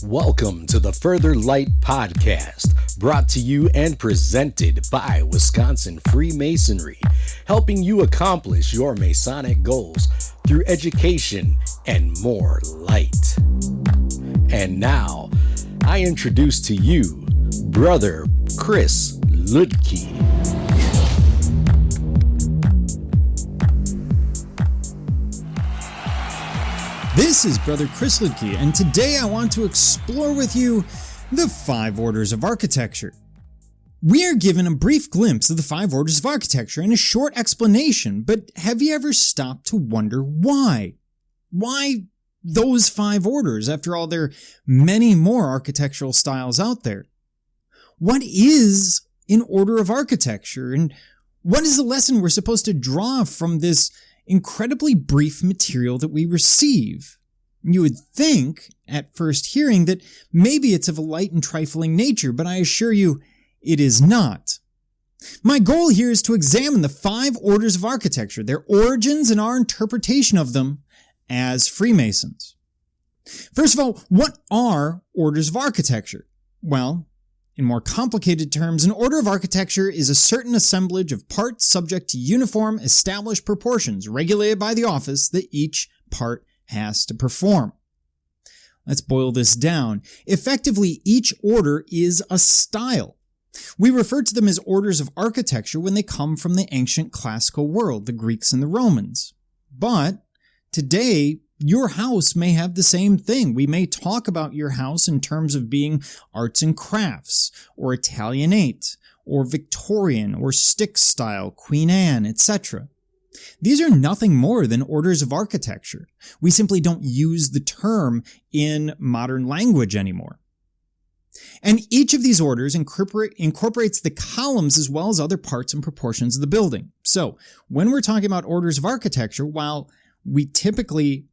Welcome to the Further Light Podcast, brought to you and presented by Wisconsin Freemasonry, helping you accomplish your Masonic goals through education and more light. And now, I introduce to you Brother Chris Ludke. This is Brother Chris Ludke, and today I want to explore with you the 5 Orders of Architecture. We are given a brief glimpse of the 5 Orders of Architecture and a short explanation, but have you ever stopped to wonder why? Why those 5 orders? After all, there are many more architectural styles out there. What is an order of architecture, and what is the lesson we're supposed to draw from this incredibly brief material that we receive? You would think, at first hearing, that maybe it's of a light and trifling nature, but I assure you, it is not. My goal here is to examine the 5 orders of architecture, their origins, and our interpretation of them as Freemasons. First of all, what are orders of architecture? Well, in more complicated terms, an order of architecture is a certain assemblage of parts subject to uniform, established proportions regulated by the office that each part has to perform. Let's boil this down. Effectively, each order is a style. We refer to them as orders of architecture when they come from the ancient classical world, the Greeks and the Romans. But today, your house may have the same thing. We may talk about your house in terms of being arts and crafts, or Italianate, or Victorian, or stick style, Queen Anne, etc. These are nothing more than orders of architecture. We simply don't use the term in modern language anymore. And each of these orders incorporates the columns as well as other parts and proportions of the building. So, when we're talking about orders of architecture, while we typically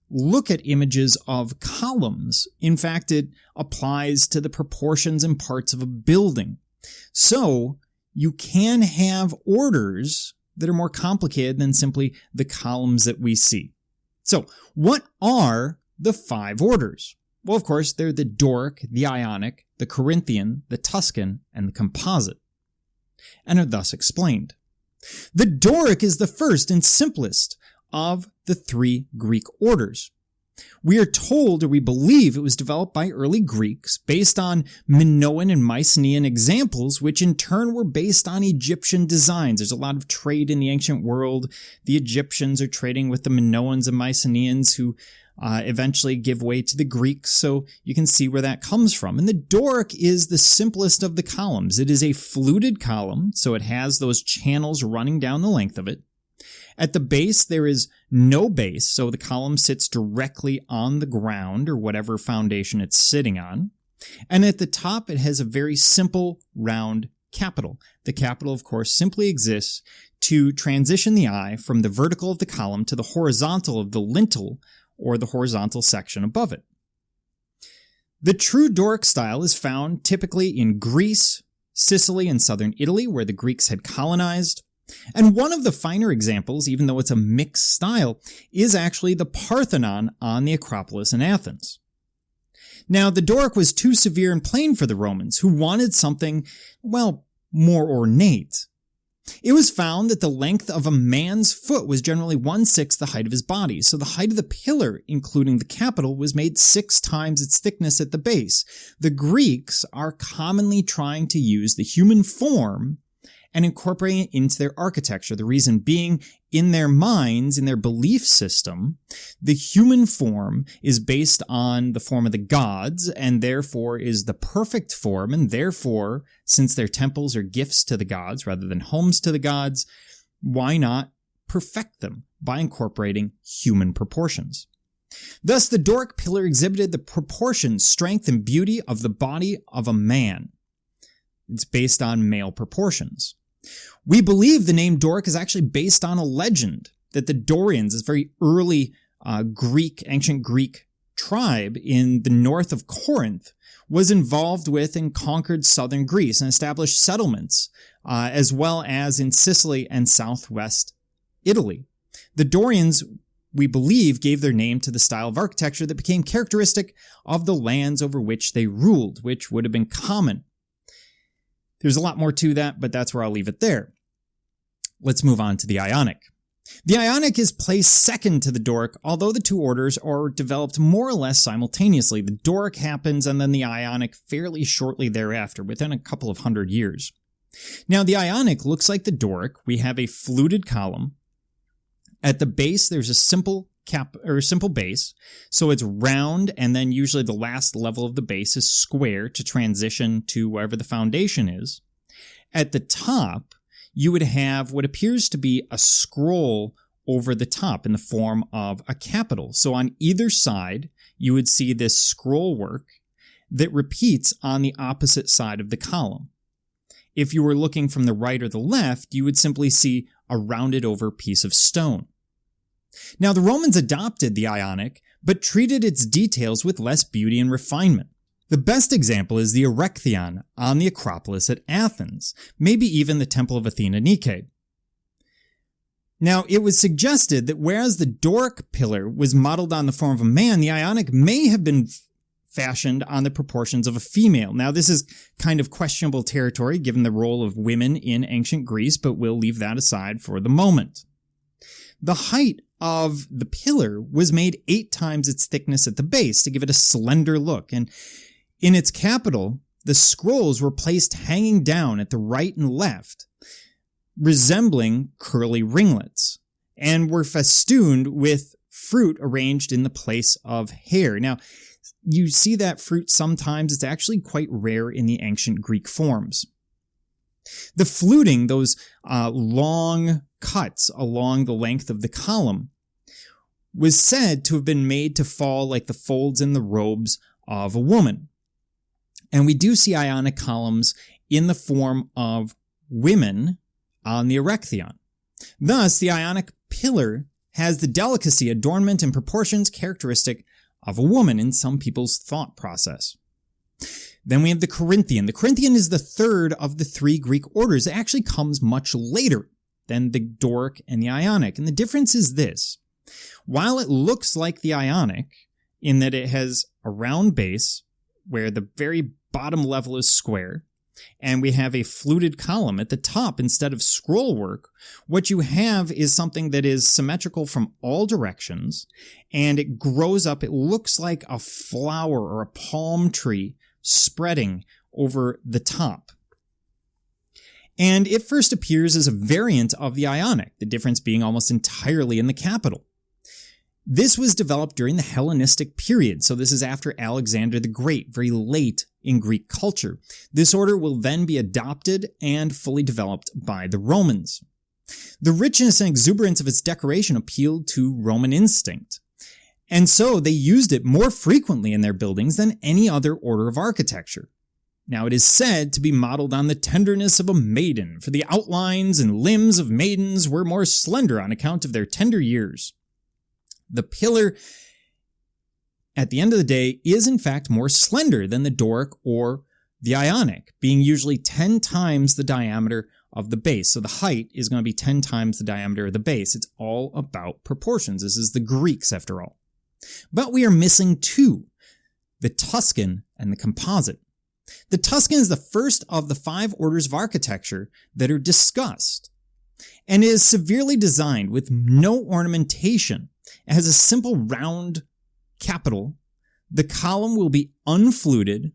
look at images of columns, in fact, it applies to the proportions and parts of a building. So, you can have orders that are more complicated than simply the columns that we see. So, what are the 5 orders? Well, of course, they're the Doric, the Ionic, the Corinthian, the Tuscan, and the Composite, and are thus explained. The Doric is the first and simplest of the 3 Greek orders. We are told, or we believe, it was developed by early Greeks based on Minoan and Mycenaean examples, which in turn were based on Egyptian designs. There's a lot of trade in the ancient world. The Egyptians are trading with the Minoans and Mycenaeans, who eventually give way to the Greeks, so you can see where that comes from. And the Doric is the simplest of the columns. It is a fluted column, so it has those channels running down the length of it. At the base, there is no base, so the column sits directly on the ground or whatever foundation it's sitting on. And at the top, it has a very simple, round capital. The capital, of course, simply exists to transition the eye from the vertical of the column to the horizontal of the lintel, or the horizontal section above it. The true Doric style is found typically in Greece, Sicily, and southern Italy, where the Greeks had colonized. And one of the finer examples, even though it's a mixed style, is actually the Parthenon on the Acropolis in Athens. Now, the Doric was too severe and plain for the Romans, who wanted something, well, more ornate. It was found that the length of a man's foot was generally 1/6 the height of his body, so the height of the pillar, including the capital, was made 6 times its thickness at the base. The Greeks are commonly trying to use the human form and incorporating it into their architecture. The reason being, in their minds, in their belief system, the human form is based on the form of the gods, and therefore is the perfect form, and therefore, since their temples are gifts to the gods rather than homes to the gods, why not perfect them by incorporating human proportions? Thus, the Doric pillar exhibited the proportions, strength, and beauty of the body of a man. It's based on male proportions. We believe the name Doric is actually based on a legend that the Dorians, this very early ancient Greek tribe in the north of Corinth, was involved with and conquered southern Greece and established settlements, as well as in Sicily and southwest Italy. The Dorians we believe gave their name to the style of architecture that became characteristic of the lands over which they ruled, which would have been common. There's a lot more to that, but that's where I'll leave it there. Let's move on to the Ionic. The Ionic is placed second to the Doric, although the two orders are developed more or less simultaneously. The Doric happens and then the Ionic fairly shortly thereafter, within a couple of 100 years. Now, the Ionic looks like the Doric. We have a fluted column. At the base, there's a simple base, so it's round, and then usually the last level of the base is square to transition to wherever the foundation is. At the top, you would have what appears to be a scroll over the top in the form of a capital. So on either side, you would see this scroll work that repeats on the opposite side of the column. If you were looking from the right or the left, you would simply see a rounded over piece of stone. Now, the Romans adopted the Ionic, but treated its details with less beauty and refinement. The best example is the Erechtheion on the Acropolis at Athens, maybe even the Temple of Athena Nike. Now, it was suggested that whereas the Doric pillar was modeled on the form of a man, the Ionic may have been fashioned on the proportions of a female. Now, this is kind of questionable territory given the role of women in ancient Greece, but we'll leave that aside for the moment. The height of the pillar was made 8 times its thickness at the base to give it a slender look, and in its capital, the scrolls were placed hanging down at the right and left, resembling curly ringlets, and were festooned with fruit arranged in the place of hair. Now, you see that fruit sometimes. It's actually quite rare in the ancient Greek forms. The fluting, those long cuts along the length of the column, was said to have been made to fall like the folds in the robes of a woman. And we do see Ionic columns in the form of women on the Erechtheion. Thus, the Ionic pillar has the delicacy, adornment, and proportions characteristic of a woman in some people's thought process. Then we have the Corinthian. The Corinthian is the third of the 3 Greek orders. It actually comes much later than the Doric and the Ionic. And the difference is this. While it looks like the Ionic in that it has a round base where the very bottom level is square, and we have a fluted column at the top instead of scroll work, what you have is something that is symmetrical from all directions, and it grows up. It looks like a flower or a palm tree spreading over the top. And it first appears as a variant of the Ionic, the difference being almost entirely in the capital. This was developed during the Hellenistic period, so this is after Alexander the Great, very late in Greek culture. This order will then be adopted and fully developed by the Romans. The richness and exuberance of its decoration appealed to Roman instinct, and so they used it more frequently in their buildings than any other order of architecture. Now, it is said to be modeled on the tenderness of a maiden, for the outlines and limbs of maidens were more slender on account of their tender years. The pillar, at the end of the day, is in fact more slender than the Doric or the Ionic, being usually 10 times the diameter of the base. So the height is going to be 10 times the diameter of the base. It's all about proportions. This is the Greeks, after all. But we are missing 2, the Tuscan and the Composite. The Tuscan is the first of the 5 orders of architecture that are discussed, and is severely designed with no ornamentation. It has a simple round capital. The column will be unfluted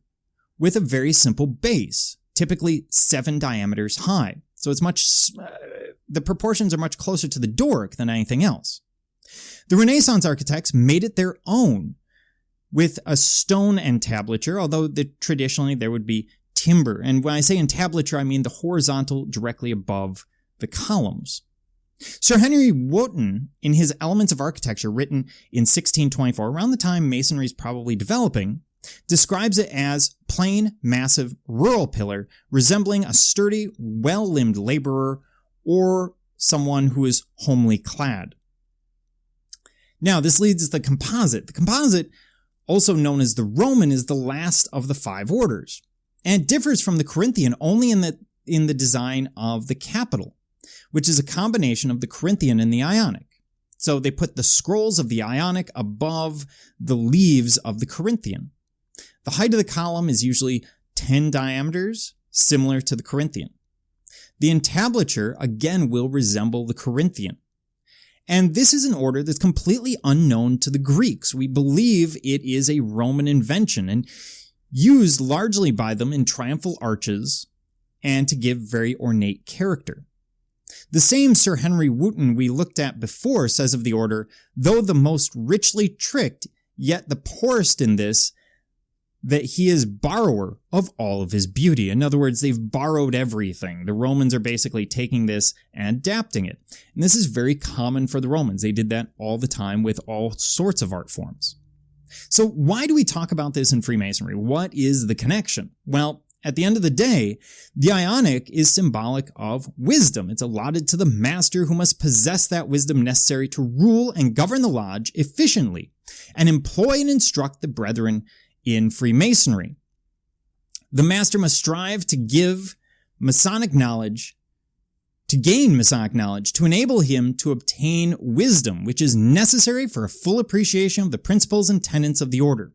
with a very simple base, typically 7 diameters high. So it's the proportions are much closer to the Doric than anything else. The Renaissance architects made it their own with a stone entablature, although traditionally there would be timber. And when I say entablature, I mean the horizontal directly above the columns. Sir Henry Wotton, in his Elements of Architecture, written in 1624, around the time masonry is probably developing, describes it as plain, massive, rural pillar, resembling a sturdy, well-limbed laborer or someone who is homely clad. Now, this leads to the Composite. The Composite, also known as the Roman, is the last of the 5 orders, and it differs from the Corinthian only in the design of the capital, which is a combination of the Corinthian and the Ionic. So they put the scrolls of the Ionic above the leaves of the Corinthian. The height of the column is usually 10 diameters, similar to the Corinthian. The entablature, again, will resemble the Corinthian. And this is an order that's completely unknown to the Greeks. We believe it is a Roman invention and used largely by them in triumphal arches and to give very ornate character. The same Sir Henry Wotton we looked at before says of the order, though the most richly tricked, yet the poorest in this, that he is borrower of all of his beauty. In other words, they've borrowed everything. The Romans are basically taking this and adapting it. And this is very common for the Romans. They did that all the time with all sorts of art forms. So why do we talk about this in Freemasonry? What is the connection? Well, at the end of the day, the Ionic is symbolic of wisdom. It's allotted to the master who must possess that wisdom necessary to rule and govern the lodge efficiently and employ and instruct the brethren in Freemasonry. The master must strive to give Masonic knowledge, to gain Masonic knowledge, to enable him to obtain wisdom, which is necessary for a full appreciation of the principles and tenets of the order.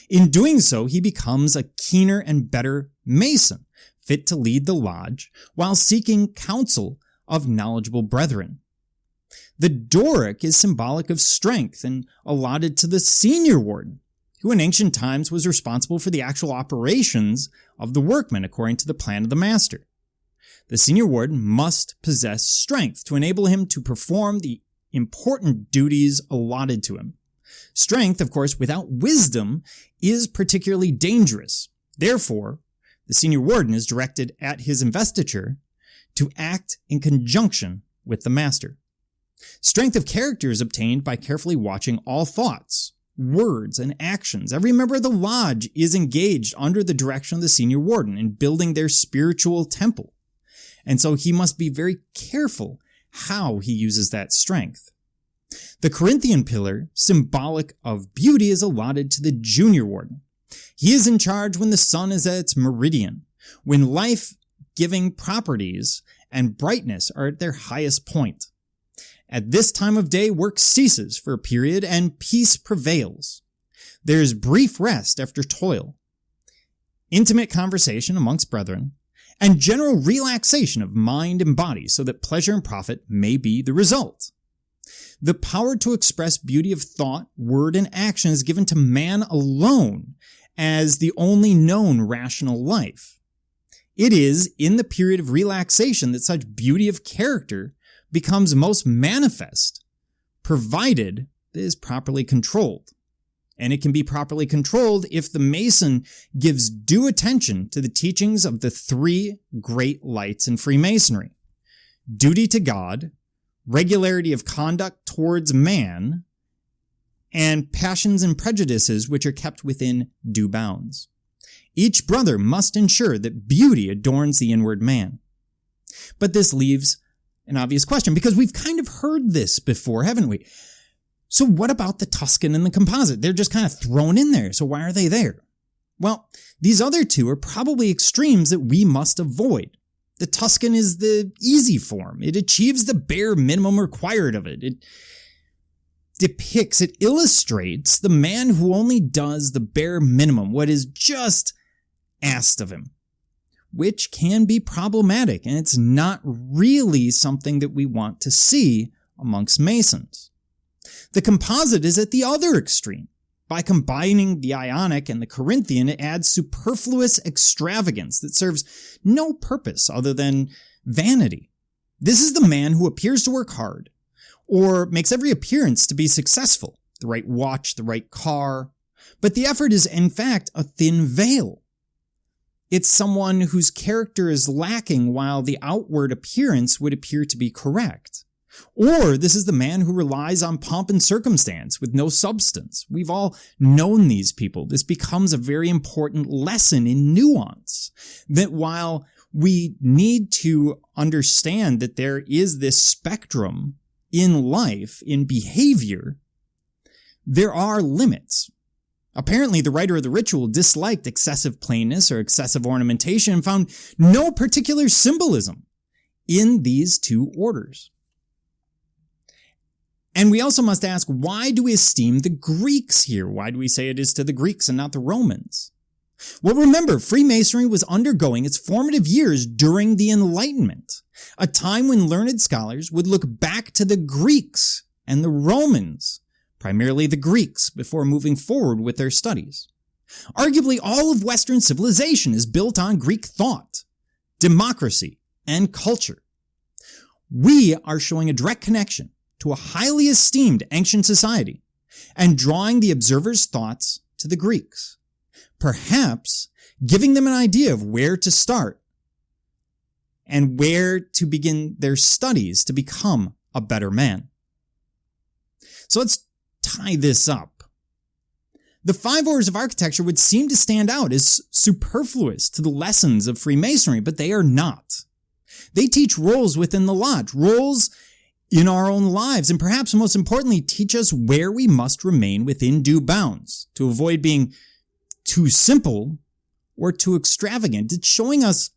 In doing so, he becomes a keener and better Mason, fit to lead the lodge, while seeking counsel of knowledgeable brethren. The Doric is symbolic of strength and allotted to the senior warden, who in ancient times was responsible for the actual operations of the workmen according to the plan of the master. The senior warden must possess strength to enable him to perform the important duties allotted to him. Strength, of course, without wisdom is particularly dangerous. Therefore, the senior warden is directed at his investiture to act in conjunction with the master. Strength of character is obtained by carefully watching all thoughts, words, and actions. Every member of the lodge is engaged under the direction of the senior warden in building their spiritual temple. And so he must be very careful how he uses that strength. The Corinthian pillar, symbolic of beauty, is allotted to the junior warden. He is in charge when the sun is at its meridian, when life-giving properties and brightness are at their highest point. At this time of day, work ceases for a period and peace prevails. There is brief rest after toil, intimate conversation amongst brethren, and general relaxation of mind and body so that pleasure and profit may be the result. The power to express beauty of thought, word, and action is given to man alone as the only known rational life. It is in the period of relaxation that such beauty of character becomes most manifest, provided it is properly controlled. And it can be properly controlled if the Mason gives due attention to the teachings of the three great lights in Freemasonry: duty to God, regularity of conduct towards man, and passions and prejudices which are kept within due bounds. Each brother must ensure that beauty adorns the inward man. But this leaves an obvious question, because we've kind of heard this before, haven't we? So what about the Tuscan and the composite? They're just kind of thrown in there, so why are they there? Well, these other two are probably extremes that we must avoid. The Tuscan is the easy form. It achieves the bare minimum required of it. It illustrates the man who only does the bare minimum, what is just asked of him, which can be problematic, and it's not really something that we want to see amongst Masons. The composite is at the other extreme. By combining the Ionic and the Corinthian, it adds superfluous extravagance that serves no purpose other than vanity. This is the man who appears to work hard, or makes every appearance to be successful, the right watch, the right car, but the effort is in fact a thin veil. It's someone whose character is lacking while the outward appearance would appear to be correct. Or this is the man who relies on pomp and circumstance with no substance. We've all known these people. This becomes a very important lesson in nuance, that while we need to understand that there is this spectrum in life, in behavior, there are limits. Apparently, the writer of the ritual disliked excessive plainness or excessive ornamentation and found no particular symbolism in these two orders. And we also must ask, why do we esteem the Greeks here? Why do we say it is to the Greeks and not the Romans? Well, remember, Freemasonry was undergoing its formative years during the Enlightenment, a time when learned scholars would look back to the Greeks and the Romans, primarily the Greeks, before moving forward with their studies. Arguably, all of Western civilization is built on Greek thought, democracy, and culture. We are showing a direct connection to a highly esteemed ancient society and drawing the observer's thoughts to the Greeks, perhaps giving them an idea of where to start and where to begin their studies to become a better man. So let's tie this up. The 5 orders of architecture would seem to stand out as superfluous to the lessons of Freemasonry, but they are not. They teach roles within the lodge, roles in our own lives, and perhaps most importantly, teach us where we must remain within due bounds to avoid being too simple or too extravagant. It's showing us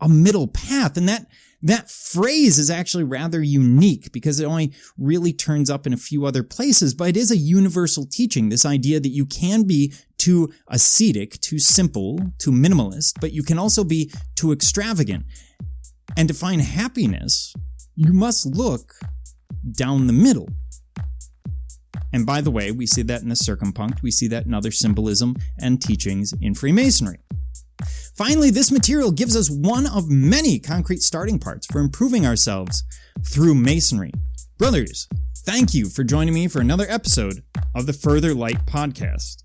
a middle path, and that phrase is actually rather unique because it only really turns up in a few other places, but it is a universal teaching, this idea that you can be too ascetic, too simple, too minimalist, but you can also be too extravagant. And to find happiness, you must look down the middle. And by the way, we see that in the circumpunct, we see that in other symbolism and teachings in Freemasonry. Finally, this material gives us one of many concrete starting parts for improving ourselves through Masonry. Brothers, thank you for joining me for another episode of the Further Light podcast.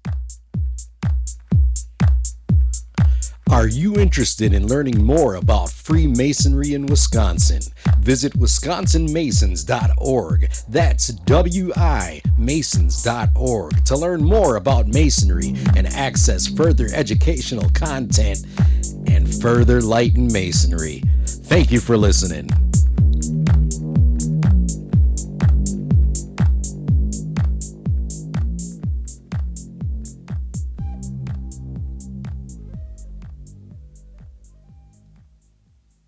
Are you interested in learning more about Freemasonry in Wisconsin? Visit wisconsinmasons.org. That's WIMasons.org to learn more about Masonry and access further educational content and further light in Masonry. Thank you for listening.